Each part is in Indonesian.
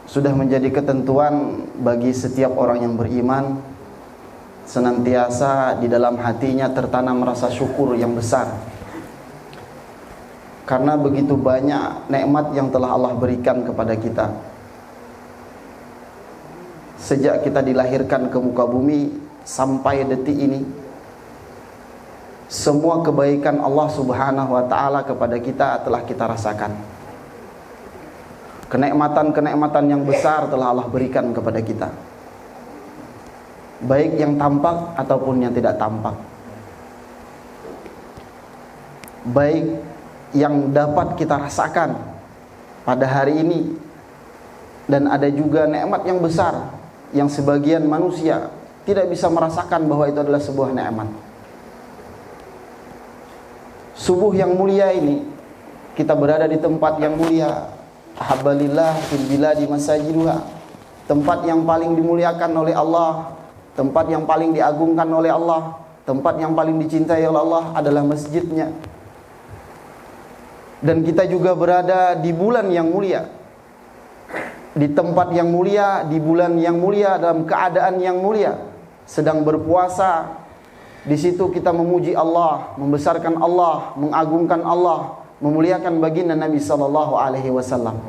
sudah menjadi ketentuan bagi setiap orang yang beriman, senantiasa di dalam hatinya tertanam rasa syukur yang besar, karena begitu banyak nikmat yang telah Allah berikan kepada kita. Sejak kita dilahirkan ke muka bumi sampai detik ini, semua kebaikan Allah Subhanahu wa ta'ala kepada kita telah kita rasakan. Kenikmatan-kenikmatan yang besar telah Allah berikan kepada kita, baik yang tampak ataupun yang tidak tampak, baik yang dapat kita rasakan pada hari ini, dan ada juga nikmat yang besar yang sebagian manusia tidak bisa merasakan bahwa itu adalah sebuah nikmat. Subuh yang mulia ini, kita berada di tempat yang mulia. Ahabbalillah fil biladi masajiduha, tempat yang paling dimuliakan oleh Allah, tempat yang paling diagungkan oleh Allah, tempat yang paling dicintai oleh Allah adalah masjidnya. Dan kita juga berada di bulan yang mulia, di tempat yang mulia, di bulan yang mulia, dalam keadaan yang mulia, sedang berpuasa. Di situ kita memuji Allah, membesarkan Allah, mengagungkan Allah, memuliakan baginda Nabi sallallahu alaihi wasallam.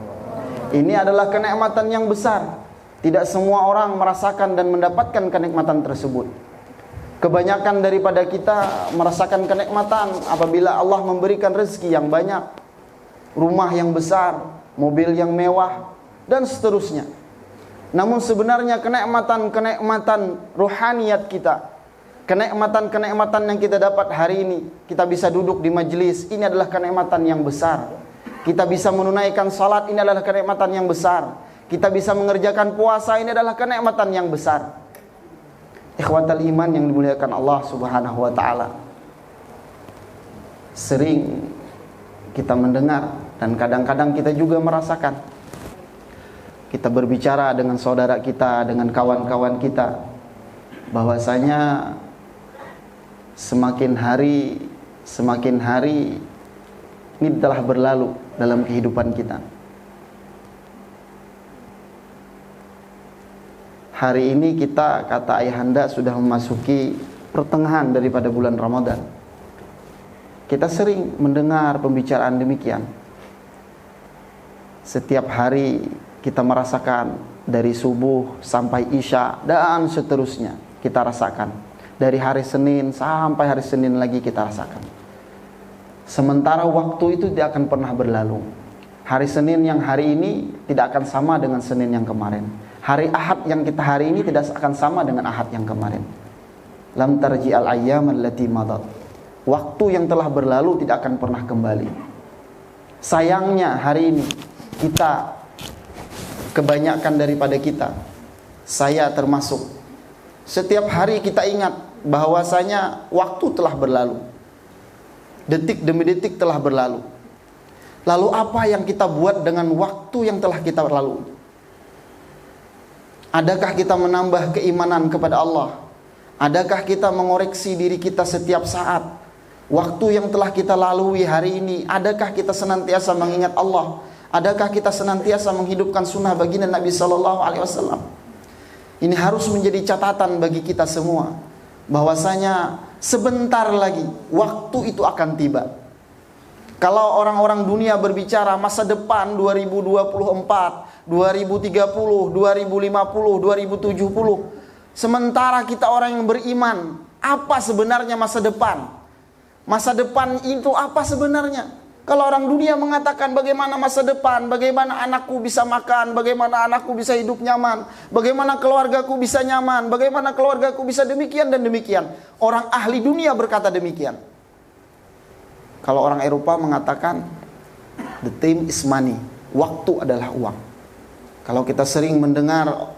Ini adalah kenikmatan yang besar. Tidak semua orang merasakan dan mendapatkan kenikmatan tersebut. Kebanyakan daripada kita merasakan kenikmatan apabila Allah memberikan rezeki yang banyak, rumah yang besar, mobil yang mewah, dan seterusnya. Namun sebenarnya kenikmatan rohaniyat kita, kenikmatan yang kita dapat hari ini, kita bisa duduk di majelis, ini adalah kenikmatan yang besar. Kita bisa menunaikan salat, ini adalah kenikmatan yang besar. Kita bisa mengerjakan puasa, ini adalah kenikmatan yang besar. Ikhwatal iman yang dimuliakan Allah Subhanahu wa ta'ala, sering kita mendengar dan kadang-kadang kita juga merasakan. Kita berbicara dengan saudara kita, dengan kawan-kawan kita, bahwasanya semakin hari ini telah berlalu dalam kehidupan kita. Hari ini kita, kata ayahanda, sudah memasuki pertengahan daripada bulan Ramadan. Kita sering mendengar pembicaraan demikian. Setiap hari kita merasakan, dari subuh sampai isya dan seterusnya kita rasakan. Dari hari Senin sampai hari Senin lagi kita rasakan. Sementara waktu itu tidak akan pernah berlalu. Hari Senin yang hari ini tidak akan sama dengan Senin yang kemarin. Hari Ahad yang kita hari ini tidak akan sama dengan Ahad yang kemarin. Lam tarji'al ayyam allati madat. Waktu yang telah berlalu tidak akan pernah kembali. Sayangnya hari ini kita, kebanyakan daripada kita, saya termasuk, setiap hari kita ingat bahwasanya waktu telah berlalu. Detik demi detik telah berlalu. Lalu apa yang kita buat dengan waktu yang telah kita lalui? Adakah kita menambah keimanan kepada Allah? Adakah kita mengoreksi diri kita setiap saat? Waktu yang telah kita lalui hari ini, adakah kita senantiasa mengingat Allah? Adakah kita senantiasa menghidupkan sunnah baginda Nabi sallallahu alaihi wasallam? Ini harus menjadi catatan bagi kita semua, bahwasanya sebentar lagi waktu itu akan tiba. Kalau orang-orang dunia berbicara masa depan 2024, 2030, 2050, 2070, sementara kita orang yang beriman, apa sebenarnya masa depan? Masa depan itu apa sebenarnya? Kalau orang dunia mengatakan bagaimana masa depan, bagaimana anakku bisa makan, bagaimana anakku bisa hidup nyaman, bagaimana keluargaku bisa nyaman, bagaimana keluargaku bisa demikian dan demikian. Orang ahli dunia berkata demikian. Kalau orang Eropa mengatakan the time is money, waktu adalah uang. Kalau kita sering mendengar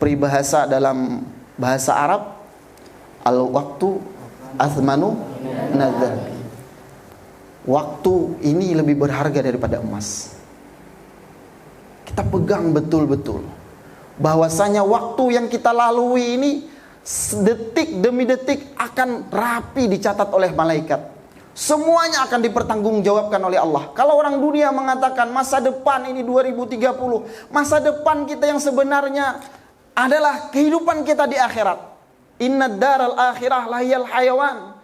peribahasa dalam bahasa Arab, al-waktu athmanu nadhab. Waktu ini lebih berharga daripada emas. Kita pegang betul-betul bahwasanya waktu yang kita lalui ini detik demi detik akan rapi dicatat oleh malaikat. Semuanya akan dipertanggungjawabkan oleh Allah. Kalau orang dunia mengatakan masa depan ini 2030, masa depan kita yang sebenarnya adalah kehidupan kita di akhirat. Inna daral akhirah lahiyal hayawan.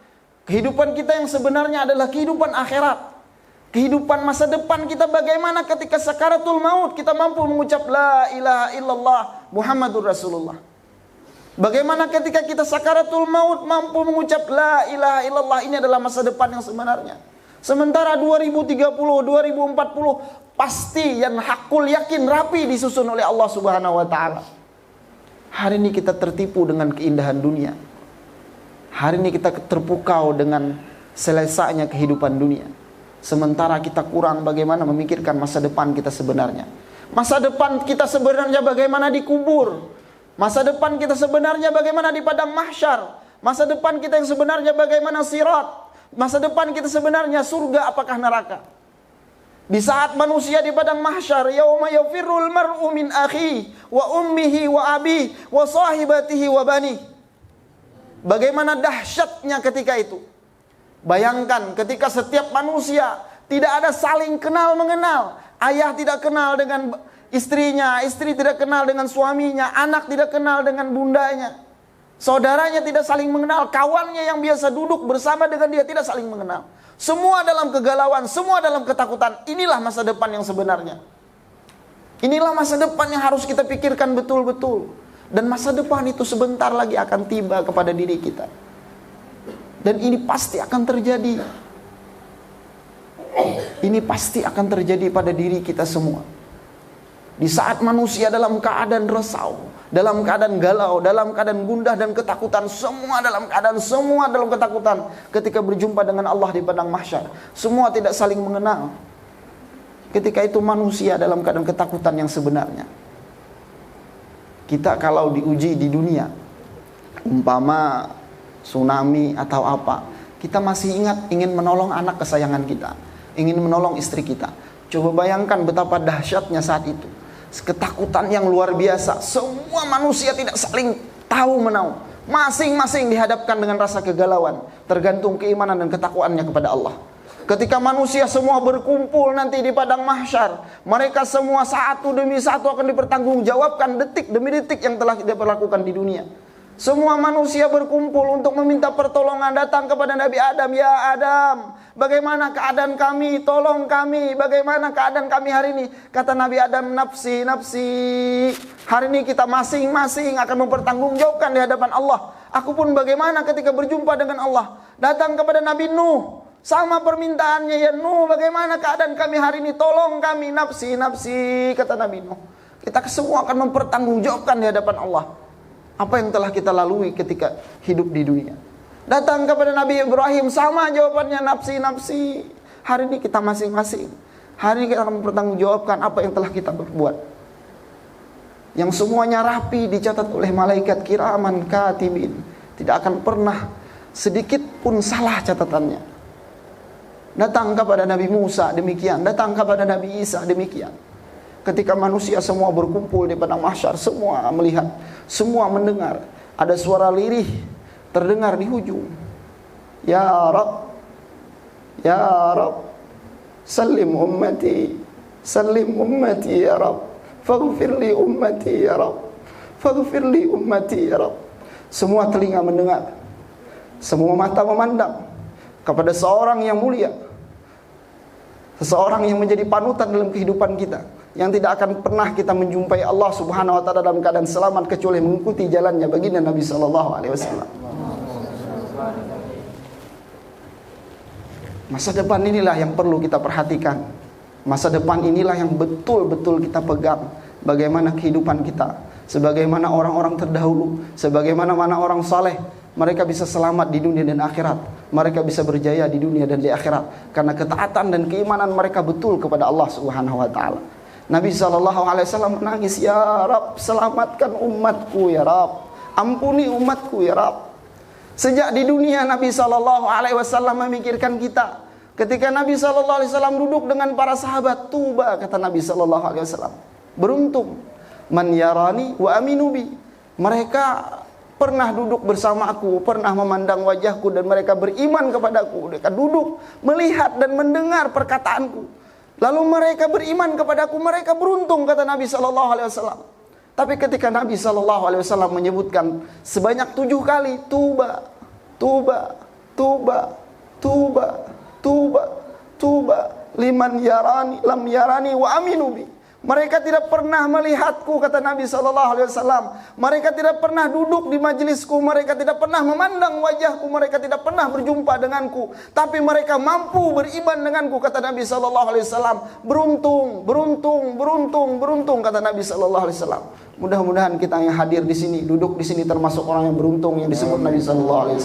Kehidupan kita yang sebenarnya adalah kehidupan akhirat. Kehidupan masa depan kita bagaimana ketika sakaratul maut kita mampu mengucap la ilaha illallah Muhammadur Rasulullah. Bagaimana ketika kita sakaratul maut mampu mengucap la ilaha illallah, ini adalah masa depan yang sebenarnya. Sementara 2030, 2040 pasti yang hakul yakin rapi disusun oleh Allah Subhanahu wa taala. Hari ini kita tertipu dengan keindahan dunia. Hari ini kita terpukau dengan selesainya kehidupan dunia. Sementara kita kurang bagaimana memikirkan masa depan kita sebenarnya. Masa depan kita sebenarnya bagaimana dikubur. Masa depan kita sebenarnya bagaimana di padang mahsyar. Masa depan kita yang sebenarnya bagaimana sirat. Masa depan kita sebenarnya surga apakah neraka. Di saat manusia di padang mahsyar, yauma yafirrul mar'u min akhi wa ummihi wa abi wa sahibatihi wa bani. Bagaimana dahsyatnya ketika itu. Bayangkan ketika setiap manusia tidak ada saling kenal mengenal. Ayah tidak kenal dengan istrinya, istri tidak kenal dengan suaminya, anak tidak kenal dengan bundanya. Saudaranya tidak saling mengenal, kawannya yang biasa duduk bersama dengan dia tidak saling mengenal. Semua dalam kegalauan, semua dalam ketakutan. Inilah masa depan yang sebenarnya. Inilah masa depan yang harus kita pikirkan betul-betul. Dan masa depan itu sebentar lagi akan tiba kepada diri kita. Dan ini pasti akan terjadi. Ini pasti akan terjadi pada diri kita semua. Di saat manusia dalam keadaan resau, dalam keadaan galau, dalam keadaan gundah dan ketakutan, semua dalam ketakutan ketika berjumpa dengan Allah di padang mahsyar. Semua tidak saling mengenal. Ketika itu manusia dalam keadaan ketakutan yang sebenarnya. Kita kalau diuji di dunia, umpama tsunami atau apa, kita masih ingat ingin menolong anak kesayangan kita, ingin menolong istri kita. Coba bayangkan betapa dahsyatnya saat itu. Ketakutan yang luar biasa. Semua manusia tidak saling tahu menahu. Masing-masing dihadapkan dengan rasa kegalauan, tergantung keimanan dan ketakwaannya kepada Allah. Ketika manusia semua berkumpul nanti di padang mahsyar, mereka semua satu demi satu akan dipertanggungjawabkan detik demi detik yang telah diperlakukan di dunia. Semua manusia berkumpul untuk meminta pertolongan, datang kepada Nabi Adam. Ya Adam, bagaimana keadaan kami? Tolong kami. Bagaimana keadaan kami hari ini? Kata Nabi Adam, nafsi, nafsi. Hari ini kita masing-masing akan mempertanggungjawabkan di hadapan Allah. Aku pun bagaimana ketika berjumpa dengan Allah? Datang kepada Nabi Nuh. Sama permintaannya, ya Nuh, bagaimana keadaan kami hari ini? Tolong kami, nafsi, nafsi. Kata Nabi Nuh. Kita semua akan mempertanggungjawabkan di hadapan Allah apa yang telah kita lalui ketika hidup di dunia. Datang kepada Nabi Ibrahim, sama jawabannya, nafsi, nafsi. Hari ini kita masing-masing, hari ini kita akan mempertanggungjawabkan apa yang telah kita berbuat. Yang semuanya rapi dicatat oleh malaikat kiraman katibin. Tidak akan pernah sedikit pun salah catatannya. Datang kepada Nabi Musa demikian, datang kepada Nabi Isa demikian. Ketika manusia semua berkumpul di padang mahsyar, semua melihat, semua mendengar, ada suara lirih terdengar di ujung. Ya Rab, ya Rab, salim ummati ya Rab, faghfir li ummati ya Rab, faghfir li ummati ya Rab. Semua telinga mendengar, semua mata memandang kepada seorang yang mulia, seseorang yang menjadi panutan dalam kehidupan kita, yang tidak akan pernah kita menjumpai Allah Subhanahu wa taala dalam keadaan selamat kecuali mengikuti jalannya, baginda Nabi sallallahu alaihi wasallam. Masa depan inilah yang perlu kita perhatikan. Masa depan inilah yang betul-betul kita pegang. Bagaimana kehidupan kita, sebagaimana orang-orang terdahulu, sebagaimana orang saleh, mereka bisa selamat di dunia dan akhirat. Mereka bisa berjaya di dunia dan di akhirat karena ketaatan dan keimanan mereka betul kepada Allah Subhanahu wa taala. Nabi SAW menangis, ya Rab, selamatkan umatku ya Rab, ampuni umatku ya Rab. Sejak di dunia Nabi SAW memikirkan kita. Ketika Nabi SAW duduk dengan para sahabat, tuba, kata Nabi SAW, beruntung man yarani wa aminu bi. Mereka pernah duduk bersama aku, pernah memandang wajahku, dan mereka beriman kepadaku. Mereka duduk, melihat dan mendengar perkataanku. Lalu mereka beriman kepadaku, mereka beruntung, kata Nabi SAW. Tapi ketika Nabi SAW menyebutkan sebanyak 7 kali, tuba, tuba, tuba, tuba, tuba, tuba, liman yarani, lam yarani wa aminu bi. Mereka tidak pernah melihatku, kata Nabi SAW. Mereka tidak pernah duduk di majelisku. Mereka tidak pernah memandang wajahku. Mereka tidak pernah berjumpa denganku. Tapi mereka mampu beriman denganku, kata Nabi SAW. Beruntung, beruntung, beruntung, beruntung, kata Nabi SAW. Mudah-mudahan kita yang hadir di sini, duduk di sini, termasuk orang yang beruntung yang disebut Nabi SAW.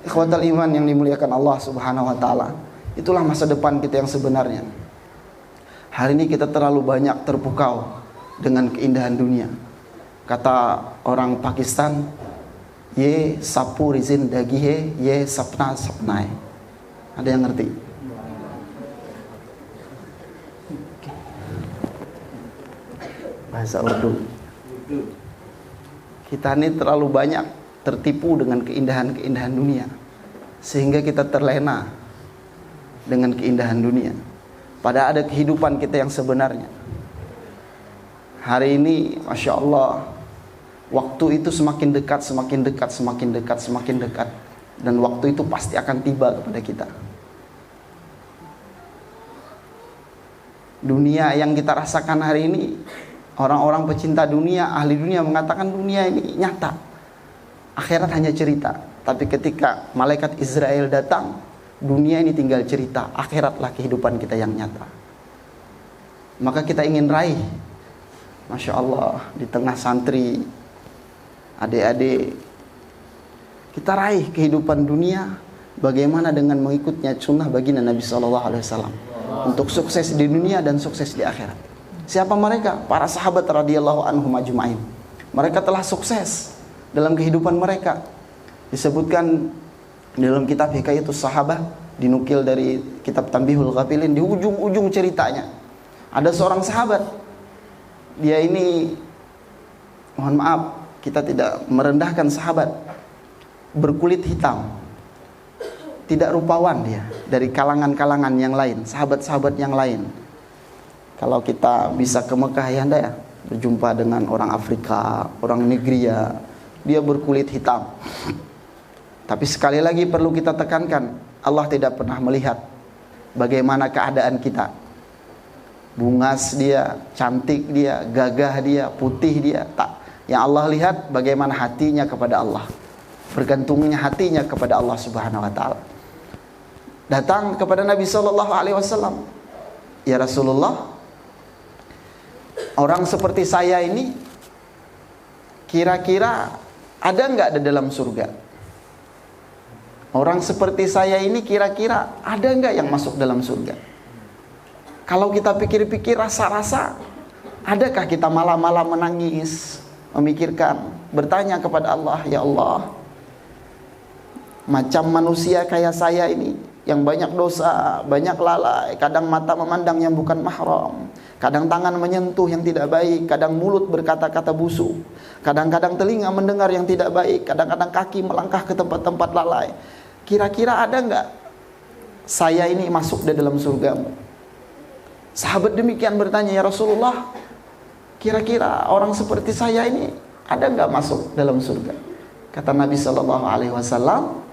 Ikhwatal iman yang dimuliakan Allah Subhanahu Wa Taala. Itulah masa depan kita yang sebenarnya. Hari ini kita terlalu banyak terpukau dengan keindahan dunia. Kata orang Pakistan, ye sapu rizin dagihe, ye sapna sapnai. Ada yang ngerti? Bahasa Urdu. Kita ini terlalu banyak tertipu dengan keindahan-keindahan dunia, sehingga kita terlena dengan keindahan dunia. Padahal ada kehidupan kita yang sebenarnya. Hari ini, Masya Allah, waktu itu semakin dekat, semakin dekat, semakin dekat, semakin dekat. Dan waktu itu pasti akan tiba kepada kita. Dunia yang kita rasakan hari ini, orang-orang pecinta dunia, ahli dunia mengatakan dunia ini nyata. Akhirat hanya cerita. Tapi ketika malaikat Israel datang, dunia ini tinggal cerita, akhiratlah kehidupan kita yang nyata. Maka kita ingin raih, Masya Allah, di tengah santri, adik-adik, kita raih kehidupan dunia. Bagaimana dengan mengikutnya sunnah baginda Nabi SAW untuk sukses di dunia dan sukses di akhirat. Siapa mereka? Para sahabat radhiyallahu anhum ajma'in. Mereka telah sukses dalam kehidupan mereka. Disebutkan dalam kitab Hikayatus Sahabah, dinukil dari kitab Tanbihul Ghafilin, di ujung-ujung ceritanya ada seorang sahabat. Dia ini, mohon maaf, kita tidak merendahkan sahabat, berkulit hitam, tidak rupawan dia, dari kalangan-kalangan yang lain, sahabat-sahabat yang lain. Kalau kita bisa ke Mekah ya anda ya, berjumpa dengan orang Afrika, orang Nigria, dia berkulit hitam. Tapi sekali lagi perlu kita tekankan, Allah tidak pernah melihat bagaimana keadaan kita. Bungas dia, cantik dia, gagah dia, putih dia, tak. Yang Allah lihat bagaimana hatinya kepada Allah. Bergantungnya hatinya kepada Allah Subhanahu Wa Taala. Datang kepada Nabi SAW, ya Rasulullah, orang seperti saya ini kira-kira ada nggak di dalam surga? Orang seperti saya ini kira-kira ada nggak yang masuk dalam surga? Kalau kita pikir-pikir, rasa-rasa, adakah kita malam-malam menangis, memikirkan, bertanya kepada Allah, ya Allah, macam manusia kayak saya ini, yang banyak dosa, banyak lalai, kadang mata memandang yang bukan mahram, kadang tangan menyentuh yang tidak baik, kadang mulut berkata-kata busuk, kadang-kadang telinga mendengar yang tidak baik, kadang-kadang kaki melangkah ke tempat-tempat lalai. Kira-kira ada nggak saya ini masuk di dalam surgamu? Sahabat demikian bertanya, ya Rasulullah, kira-kira orang seperti saya ini ada nggak masuk dalam surga? Kata Nabi SAW,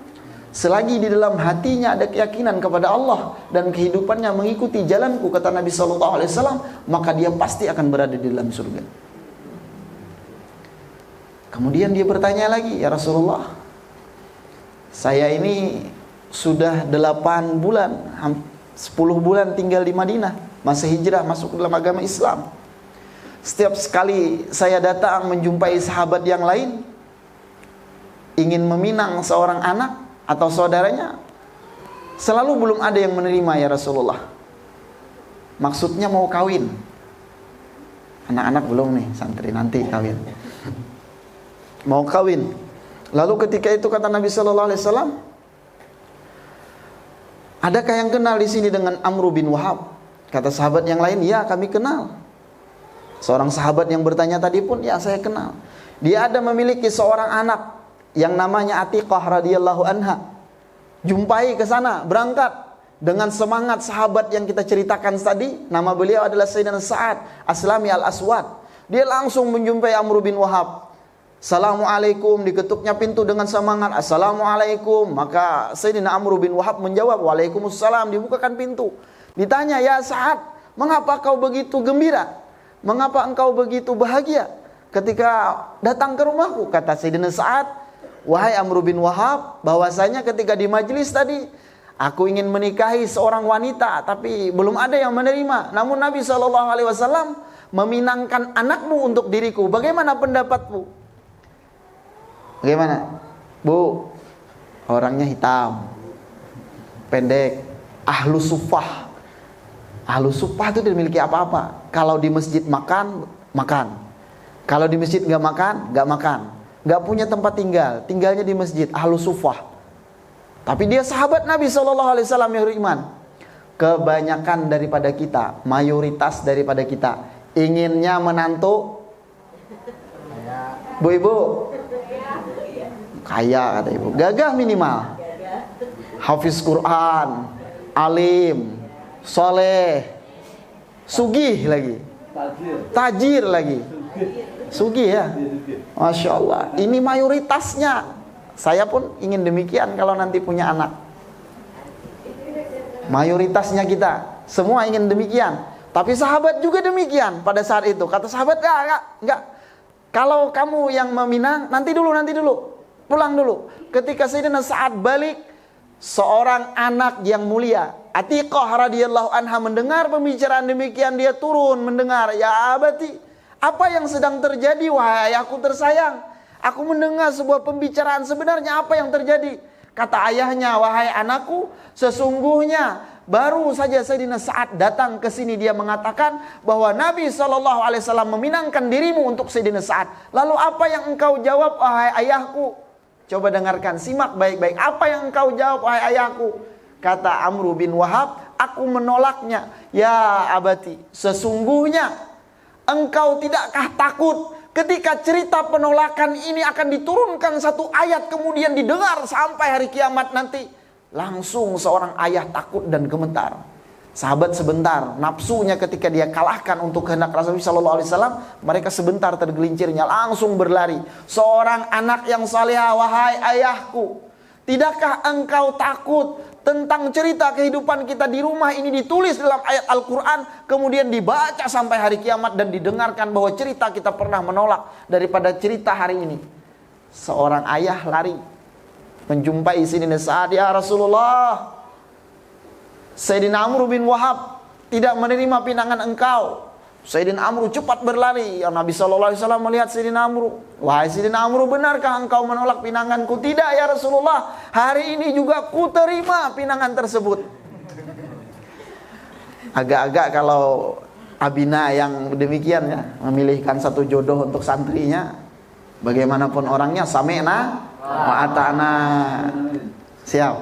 selagi di dalam hatinya ada keyakinan kepada Allah dan kehidupannya mengikuti jalanku, kata Nabi SAW, maka dia pasti akan berada di dalam surga. Kemudian dia bertanya lagi, ya Rasulullah, saya ini sudah 8 bulan, 10 bulan tinggal di Madinah, masa hijrah masuk dalam agama Islam. Setiap sekali saya datang menjumpai sahabat yang lain, ingin meminang seorang anak atau saudaranya, selalu belum ada yang menerima ya Rasulullah. Maksudnya mau kawin. Anak-anak belum nih, santri nanti kawin. Mau kawin. Lalu ketika itu kata Nabi SAW, adakah yang kenal di sini dengan Amr bin Wahab? Kata sahabat yang lain, ya kami kenal. Seorang sahabat yang bertanya tadi pun, ya saya kenal. Dia ada memiliki seorang anak yang namanya Atiqah radhiyallahu anha. Jumpai ke sana, berangkat dengan semangat sahabat yang kita ceritakan tadi. Nama beliau adalah Sayyidina Sa'ad Aslami Al-Aswad. Dia langsung menjumpai Amr bin Wahab. Assalamualaikum, diketuknya pintu dengan semangat. Assalamualaikum. Maka Sayyidina Amr bin Wahab menjawab, Waalaikumsalam. Dibukakan pintu. Ditanya, ya Sa'ad, mengapa kau begitu gembira? Mengapa engkau begitu bahagia ketika datang ke rumahku? Kata Sayyidina Sa'ad, wahai Amr bin Wahab, bahwasanya ketika di majelis tadi, aku ingin menikahi seorang wanita, tapi belum ada yang menerima. Namun Nabi SAW meminangkan anakmu untuk diriku. Bagaimana pendapatmu? Bagaimana? Bu, orangnya hitam, pendek, ahlu sufah. Ahlu sufah itu tidak memiliki apa-apa. Kalau di masjid makan, makan. Kalau di masjid nggak makan, nggak makan. Nggak punya tempat tinggal, tinggalnya di masjid. Ahlu sufah. Tapi dia sahabat Nabi SAW yang beriman. Kebanyakan daripada kita, mayoritas daripada kita, inginnya menantu Bu ibu kaya, kata ibu, gagah minimal, hafiz Quran, alim, soleh, sugih lagi, tajir lagi, sugih ya, Masya Allah. Ini mayoritasnya. Saya pun ingin demikian kalau nanti punya anak. Mayoritasnya kita semua ingin demikian. Tapi sahabat juga demikian pada saat itu. Kata sahabat, enggak. Kalau kamu yang meminang, nanti dulu. Pulang dulu. Ketika Sayyidina Sa'ad balik, seorang anak yang mulia, Atiqah radhiyallahu anha, mendengar pembicaraan demikian, dia turun mendengar. Ya abati, apa yang sedang terjadi wahai ayahku tersayang? Aku mendengar sebuah pembicaraan, sebenarnya apa yang terjadi? Kata ayahnya, wahai anakku, sesungguhnya baru saja Sayyidina Sa'ad datang ke sini, dia mengatakan bahwa Nabi SAW meminangkan dirimu untuk Sayyidina Sa'ad. Lalu apa yang engkau jawab wahai ayahku? Coba dengarkan, simak baik-baik. Apa yang engkau jawab wahai ayahku? Kata Amr bin Wahab, aku menolaknya. Ya abati, sesungguhnya engkau tidakkah takut ketika cerita penolakan ini akan diturunkan satu ayat kemudian didengar sampai hari kiamat nanti? Langsung seorang ayah takut dan gemetar. Sahabat sebentar, nafsunya ketika dia kalahkan untuk kehendak Rasulullah SAW, mereka sebentar tergelincirnya, langsung berlari. Seorang anak yang saleh, wahai ayahku, tidakkah engkau takut tentang cerita kehidupan kita di rumah ini ditulis dalam ayat Al-Quran, kemudian dibaca sampai hari kiamat dan didengarkan bahwa cerita kita pernah menolak daripada cerita hari ini. Seorang ayah lari menjumpai Sayyidina Sa'ad, ya Rasulullah, Sayyidina Amr bin Wahab tidak menerima pinangan engkau. Sayyidina Amr cepat berlari. Ya Nabi SAW melihat Sayyidina Amr, wahai Sayyidina Amr, benarkah engkau menolak pinanganku? Tidak ya Rasulullah, hari ini juga ku terima pinangan tersebut. Agak-agak kalau Abina yang demikian ya, memilihkan satu jodoh untuk santrinya, bagaimanapun orangnya, sami'na wa ata'na. Siap,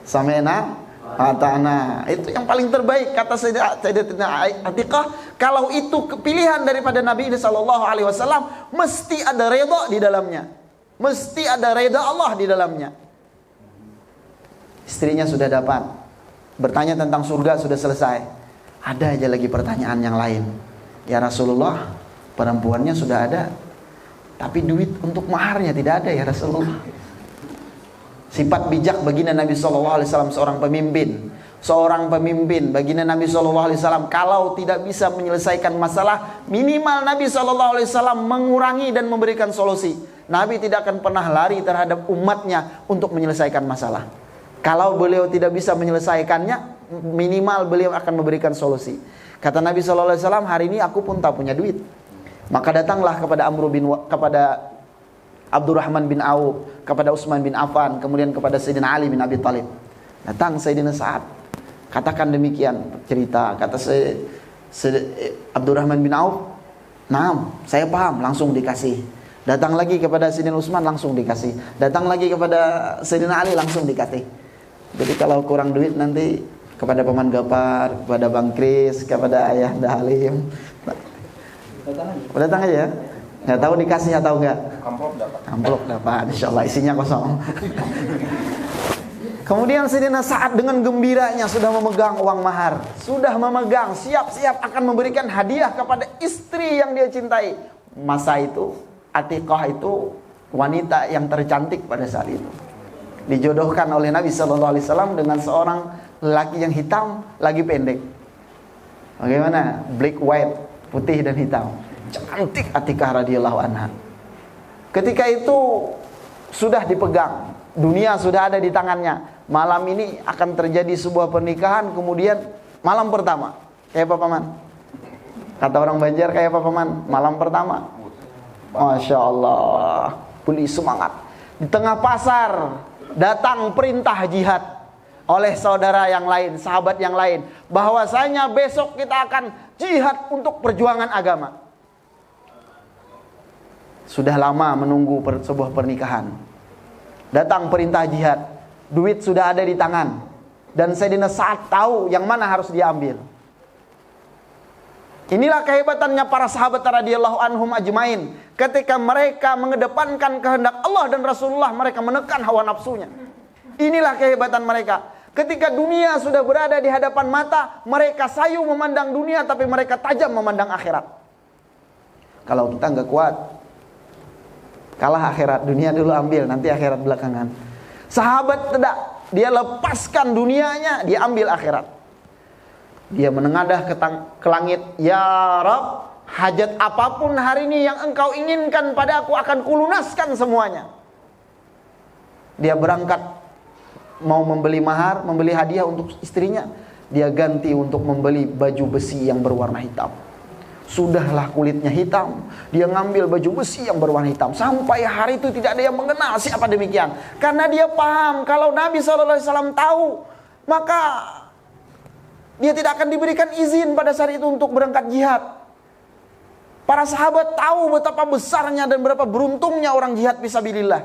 sami'na wa ata'na, itu yang paling terbaik. Kata Sayyidatina Atiqah, kalau itu pilihan daripada Nabi SAW, mesti ada redha di dalamnya, mesti ada redha Allah di dalamnya. Istrinya sudah dapat, bertanya tentang surga sudah selesai, ada aja lagi pertanyaan yang lain. Ya Rasulullah, perempuannya sudah ada, tapi duit untuk maharnya tidak ada ya Rasulullah. Sifat bijak baginda Nabi SAW, seorang pemimpin baginda Nabi SAW, kalau tidak bisa menyelesaikan masalah, minimal Nabi SAW mengurangi dan memberikan solusi. Nabi tidak akan pernah lari terhadap umatnya untuk menyelesaikan masalah. Kalau beliau tidak bisa menyelesaikannya, minimal beliau akan memberikan solusi. Kata Nabi SAW, hari ini aku pun tak punya duit. Maka datanglah kepada Abdurrahman bin Auf, kepada Utsman bin Affan, kemudian kepada Sayyidina Ali bin Abi Thalib. Datang Sayyidina Sa'ad, katakan demikian cerita. Kata Abdurrahman bin Auf, "Naam, saya paham," langsung dikasih. Datang lagi kepada Sayyidina Utsman, langsung dikasih. Datang lagi kepada Sayyidina Ali, langsung dikasih. Jadi kalau kurang duit nanti kepada Paman Gapar, kepada Bang Kris, kepada Ayah Halim. Datang aja ya. Nggak tahu dikasih atau enggak? Amplop dapat. Amplop dapat, insya Allah isinya kosong. Kemudian Sayyidina Sa'ad dengan gembiranya sudah memegang uang mahar, sudah memegang, siap-siap akan memberikan hadiah kepada istri yang dia cintai. Masa itu Atiqah itu wanita yang tercantik pada saat itu. Dijodohkan oleh Nabi SAW dengan seorang lelaki yang hitam lagi pendek. Bagaimana? Black white, putih dan hitam. Cantik Atiqah radhiyallahu anha. Ketika itu sudah dipegang, dunia sudah ada di tangannya. Malam ini akan terjadi sebuah pernikahan. Kemudian malam pertama, kayak apa paman? Kata orang Banjar kayak apa paman? Malam pertama, Masya Allah, beli semangat. Di tengah pasar datang perintah jihad oleh saudara yang lain, sahabat yang lain, bahwasanya besok kita akan jihad untuk perjuangan agama. Sudah lama menunggu sebuah pernikahan. Datang perintah jihad. Duit sudah ada di tangan. Dan Sayyidina Sa'ad tahu yang mana harus diambil. Inilah kehebatannya para sahabat radhiyallahu anhum ajmain. Ketika mereka mengedepankan kehendak Allah dan Rasulullah, mereka menekan hawa nafsunya. Inilah kehebatan mereka. Ketika dunia sudah berada di hadapan mata, mereka sayu memandang dunia, tapi mereka tajam memandang akhirat. Kalau kita nggak kuat, kalah akhirat, dunia dulu ambil, nanti akhirat belakangan. Sahabat tidak, dia lepaskan dunianya, dia ambil akhirat. Dia menengadah ke langit, ya Rabb, hajat apapun hari ini yang engkau inginkan pada aku akan kulunaskan semuanya. Dia berangkat mau membeli mahar, membeli hadiah untuk istrinya. Dia ganti untuk membeli baju besi yang berwarna hitam. Sudahlah kulitnya hitam, dia ngambil baju besi yang berwarna hitam. Sampai hari itu tidak ada yang mengenal siapa demikian. Karena dia paham kalau Nabi SAW tahu, maka dia tidak akan diberikan izin pada saat itu untuk berangkat jihad. Para sahabat tahu betapa besarnya dan berapa beruntungnya orang jihad fisabilillah.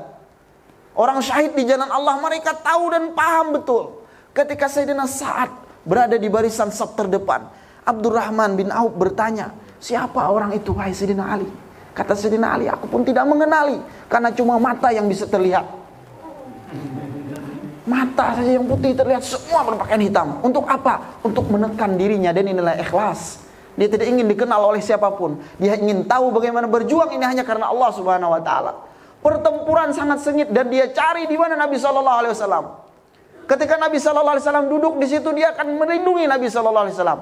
Orang syahid di jalan Allah, mereka tahu dan paham betul. Ketika Sayyidina Sa'ad berada di barisan saf terdepan, Abdurrahman bin Auf bertanya, siapa orang itu wahai Sayyidina Ali? Kata Sayyidina Ali, aku pun tidak mengenali, karena cuma mata yang bisa terlihat. Mata saja yang putih terlihat, semua berpakaian hitam. Untuk apa? Untuk menekan dirinya, dan inilah ikhlas. Dia tidak ingin dikenal oleh siapapun. Dia ingin tahu bagaimana berjuang ini hanya karena Allah Subhanahu wa taala. Pertempuran sangat sengit dan dia cari di mana Nabi sallallahu alaihi wasallam. Ketika Nabi sallallahu alaihi wasallam duduk di situ, dia akan melindungi Nabi sallallahu alaihi wasallam.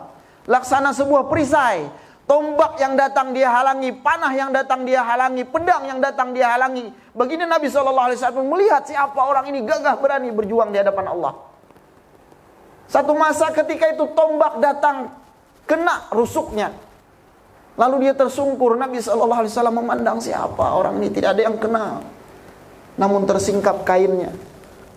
Laksana sebuah perisai, tombak yang datang dia halangi, panah yang datang dia halangi, pedang yang datang dia halangi. Begini Nabi SAW melihat siapa orang ini gagah berani berjuang di hadapan Allah. Satu masa ketika itu tombak datang kena rusuknya, lalu dia tersungkur. Nabi SAW memandang siapa orang ini, tidak ada yang kenal. Namun tersingkap kainnya,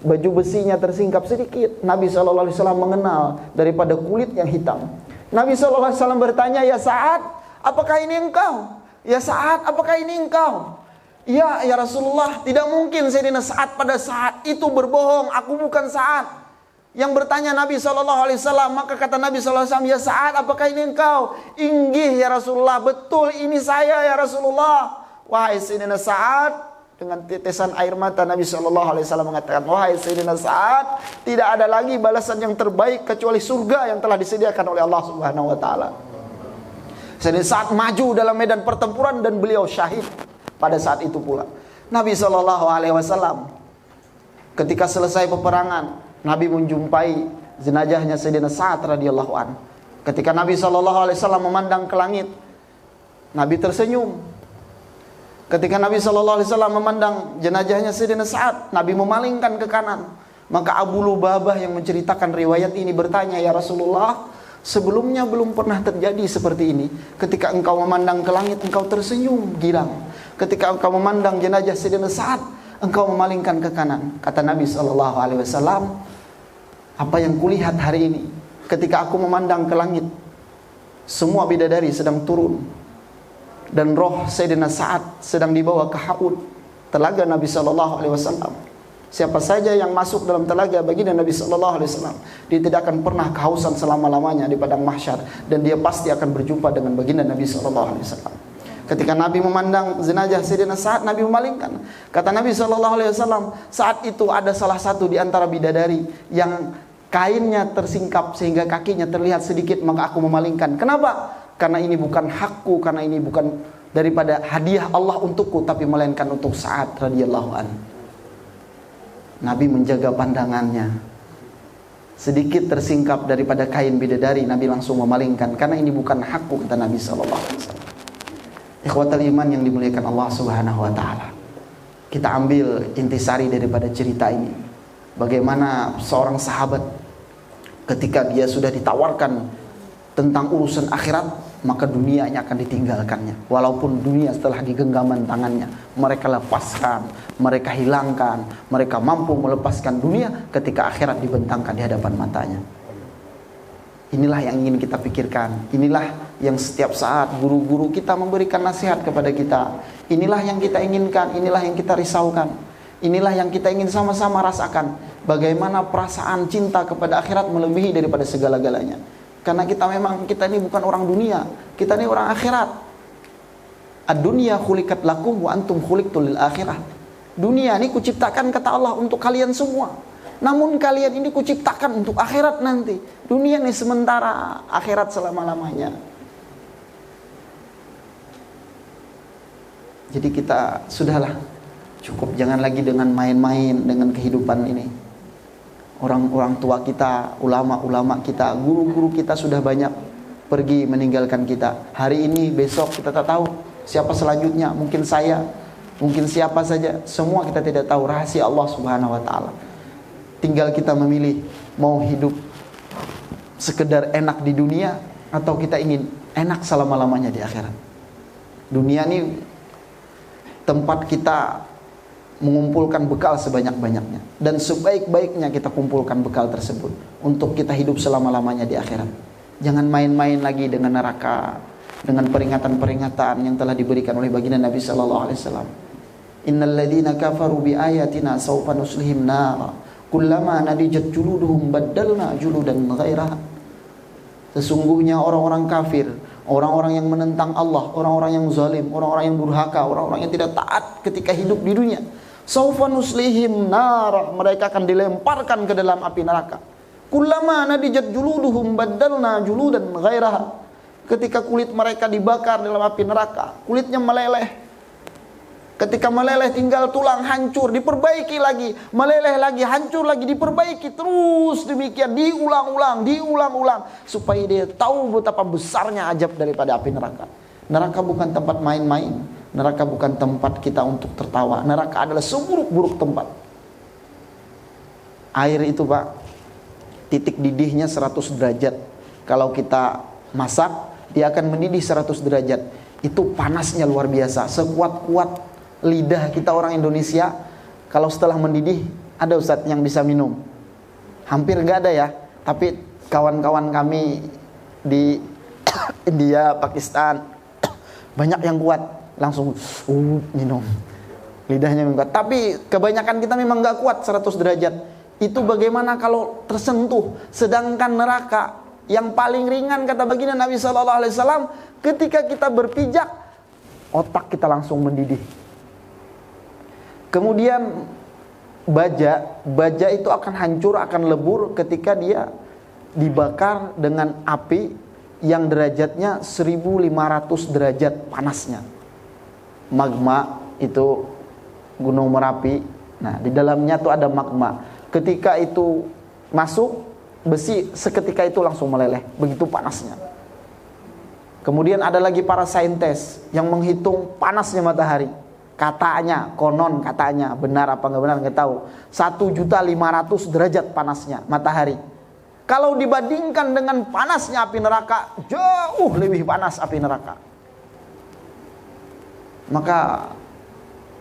baju besinya tersingkap sedikit. Nabi SAW mengenal daripada kulit yang hitam. Nabi SAW bertanya, ya Sa'ad, apakah ini engkau? Ya Sa'ad, apakah ini engkau? Ya Rasulullah, tidak mungkin Sayyidina Sa'ad pada saat itu berbohong, aku bukan Sa'ad. Yang bertanya Nabi SAW, maka kata Nabi SAW, ya Sa'ad, apakah ini engkau? Inggih ya Rasulullah, betul ini saya ya Rasulullah. Wahai Sayyidina Sa'ad, dengan tetesan air mata Nabi SAW mengatakan, wahai Sayyidina Sa'ad, tidak ada lagi balasan yang terbaik kecuali surga yang telah disediakan oleh Allah Subhanahu wa taala. Sayyidina Sa'ad maju dalam medan pertempuran dan beliau syahid pada saat itu pula. Nabi SAW ketika selesai peperangan, Nabi menjumpai jenazahnya Sayyidina Sa'ad radhiyallahu an. Ketika Nabi SAW memandang ke langit, Nabi tersenyum. Ketika Nabi SAW memandang jenazahnya Sayyidina Sa'ad, Nabi memalingkan ke kanan. Maka Abu Lubabah yang menceritakan riwayat ini bertanya, ya Rasulullah, sebelumnya belum pernah terjadi seperti ini. Ketika engkau memandang ke langit, engkau tersenyum girang. Ketika engkau memandang jenazah Sayyidina Sa'ad, engkau memalingkan ke kanan. Kata Nabi SAW, apa yang kulihat hari ini, ketika aku memandang ke langit, semua bidadari sedang turun, dan roh Sayyidina Sa'ad sedang dibawa ke haud, telaga Nabi SAW. Siapa saja yang masuk dalam telaga baginda Nabi SAW, dia tidak akan pernah kehausan selama-lamanya di padang mahsyar, dan dia pasti akan berjumpa dengan baginda Nabi SAW. Ketika Nabi memandang jenazah Sayyidina Sa'ad, Nabi memalingkan. Kata Nabi SAW, saat itu ada salah satu di antara bidadari yang kainnya tersingkap sehingga kakinya terlihat sedikit, maka aku memalingkan. Kenapa? Karena ini bukan hakku, karena ini bukan daripada hadiah Allah untukku, tapi melainkan untuk Sa'ad radhiyallahu anhu. Nabi menjaga pandangannya. Sedikit tersingkap daripada kain bidadari, Nabi langsung memalingkan, karena ini bukan hakku, kata Nabi SAW. Ikhwatal iman yang dimuliakan Allah Subhanahu wa taala. Kita ambil intisari daripada cerita ini. Bagaimana seorang sahabat ketika dia sudah ditawarkan tentang urusan akhirat, maka dunianya akan ditinggalkannya. Walaupun dunia setelah digenggaman tangannya, mereka lepaskan, mereka hilangkan, mereka mampu melepaskan dunia ketika akhirat dibentangkan di hadapan matanya. Inilah yang ingin kita pikirkan. Inilah yang setiap saat guru-guru kita memberikan nasihat kepada kita. Inilah yang kita inginkan, inilah yang kita risaukan. Inilah yang kita ingin sama-sama rasakan. Bagaimana perasaan cinta kepada akhirat melebihi daripada segala-galanya. Karena kita ini bukan orang dunia, kita ini orang akhirat. Ad-dunya khuliqat lakum wa antum khuliqtul lil akhirah. Dunia ini kuciptakan, kata Allah, untuk kalian semua. Namun kalian ini kuciptakan untuk akhirat nanti. Dunia ini sementara, akhirat selama-lamanya. Jadi kita sudahlah, cukup, jangan lagi dengan main-main dengan kehidupan ini. Orang-orang tua kita, ulama-ulama kita, guru-guru kita sudah banyak pergi meninggalkan kita. Hari ini, besok kita tak tahu siapa selanjutnya. Mungkin saya, mungkin siapa saja. Semua kita tidak tahu, rahasia Allah Subhanahu wa taala. Tinggal kita memilih mau hidup sekedar enak di dunia atau kita ingin enak selama-lamanya di akhirat. Dunia ini tempat kita mengumpulkan bekal sebanyak-banyaknya, dan sebaik-baiknya kita kumpulkan bekal tersebut untuk kita hidup selama-lamanya di akhirat. Jangan main-main lagi dengan neraka, dengan peringatan-peringatan yang telah diberikan oleh baginda Nabi sallallahu alaihi wasallam. Innal ladzina kafaru bi ayatina sawfa nuslihim nar kullama nadijat juluduhum baddalna juludan ghairaha. Sesungguhnya orang-orang kafir, orang-orang yang menentang Allah, orang-orang yang zalim, orang-orang yang durhaka, orang-orang yang tidak taat ketika hidup di dunia, sawfa nuslihim nar, mereka akan dilemparkan ke dalam api neraka. Kullama nadijat juluduhum baddalna juludan ghairaha. Ketika kulit mereka dibakar dalam api neraka, kulitnya meleleh. Ketika meleleh tinggal tulang, hancur, diperbaiki lagi, meleleh lagi, hancur lagi, diperbaiki terus demikian, diulang-ulang supaya dia tahu betapa besarnya ajab daripada api neraka. Neraka bukan tempat main-main, neraka bukan tempat kita untuk tertawa. Neraka adalah seburuk-buruk tempat. Air itu, Pak, titik didihnya 100 derajat. Kalau kita masak, dia akan mendidih 100 derajat. Itu panasnya luar biasa, sekuat-kuat lidah kita orang Indonesia. Kalau setelah mendidih, ada Ustadz yang bisa minum? Hampir gak ada ya. Tapi kawan-kawan kami di India, Pakistan, banyak yang kuat, langsung minum, lidahnya kuat. Tapi kebanyakan kita memang gak kuat 100 derajat. Itu bagaimana kalau tersentuh? Sedangkan neraka yang paling ringan, kata baginda Nabi SAW, ketika kita berpijak, otak kita langsung mendidih. Kemudian baja itu akan hancur, akan lebur ketika dia dibakar dengan api yang derajatnya 1500 derajat panasnya. Magma itu Gunung Merapi. Nah, di dalamnya tuh ada magma. Ketika itu masuk, besi seketika itu langsung meleleh, begitu panasnya. Kemudian ada lagi para saintis yang menghitung panasnya matahari. Katanya, konon katanya, benar apa nggak benar nggak tahu, 1.500.000 derajat panasnya matahari. Kalau dibandingkan dengan panasnya api neraka, jauh lebih panas api neraka. Maka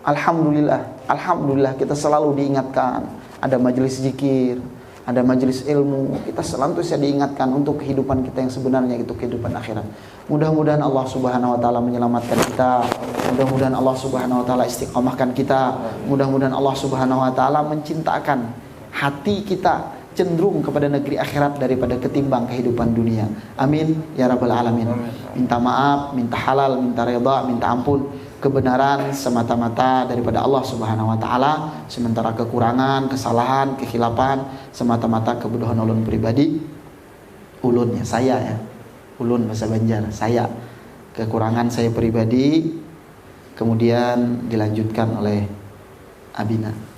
Alhamdulillah kita selalu diingatkan. Ada majelis zikir, ada majelis ilmu, kita senantiasa diingatkan untuk kehidupan kita yang sebenarnya, itu kehidupan akhirat. Mudah-mudahan Allah Subhanahu wa taala menyelamatkan kita. Mudah-mudahan Allah Subhanahu wa taala istiqamahkan kita. Mudah-mudahan Allah Subhanahu wa taala menciptakan hati kita cenderung kepada negeri akhirat daripada ketimbang kehidupan dunia. Amin ya rabbal alamin. Minta maaf, minta halal, minta redha, minta ampun. Kebenaran semata-mata daripada Allah Subhanahu wa taala, sementara kekurangan, kesalahan, kekhilafan semata-mata kebodohan ulun pribadi. Ulun ya, saya ya. Ulun bahasa Banjar, saya. Kekurangan saya pribadi, kemudian dilanjutkan oleh Abina.